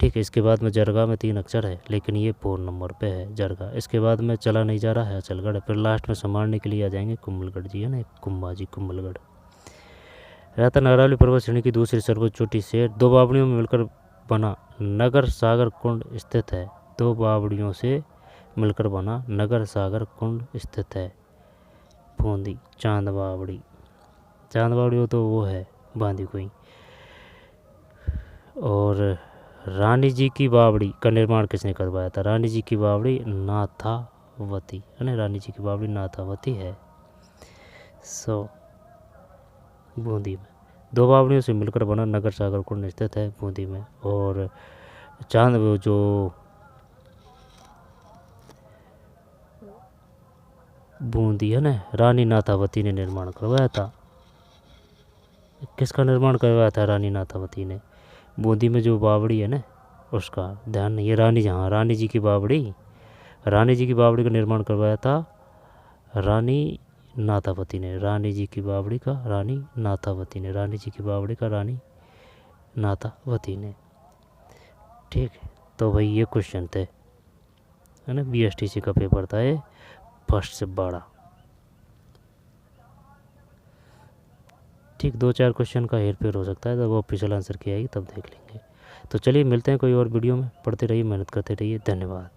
ठीक है, इसके बाद में जरगा में 3 अक्षर है, लेकिन ये 4 नंबर पे है जरगा। इसके बाद में चला नहीं जा रहा है अचलगढ़ है। फिर लास्ट में संभालने के लिए आ जाएंगे कुंभलगढ़ जी है ना, कुंभाजी कुंभलगढ़। राजस्थान अरावली पर्वत श्रेणी की दूसरी सर्वोच्च चोटी शेर 2 बावड़ियों में मिलकर बना नगर सागर कुंड स्थित है। 2 बावड़ियों से मिलकर बना नगर सागर कुंड स्थित है। बूंदी चांद बावड़ी, चांद बावड़ी तो वो है बांदी कोई। और रानी जी की बावड़ी का निर्माण किसने करवाया था, रानी जी की बावड़ी नाथावती है ना, रानी जी की बावड़ी नाथावती है। बूंदी में 2 बावड़ियों से मिलकर बना नगर सागर कुंड स्थित है बूंदी में। और चांद जो बूंदी है ना, रानी नाथावती ने निर्माण करवाया था। किसका निर्माण करवाया था रानी नाथावती ने, बूंदी में जो बावड़ी है ना उसका, ध्यान नहीं है। रानी जहाँ रानी जी की बावड़ी, रानी जी की बावड़ी का निर्माण करवाया था रानी नाथावती ने। रानी जी की बावड़ी का रानी नाथावती ने, रानी जी की बावड़ी का रानी नाथावती ने। ठीक है, तो भाई ये क्वेश्चन थे है ना, BSTC का पेपर था ये, फर्स्ट से बड़ा। ठीक, 2-4 क्वेश्चन का हेर फेर हो सकता है, तो वो ऑफिशियल आंसर की आएगी तब देख लेंगे। तो चलिए मिलते हैं कोई और वीडियो में, पढ़ते रहिए, मेहनत करते रहिए, धन्यवाद।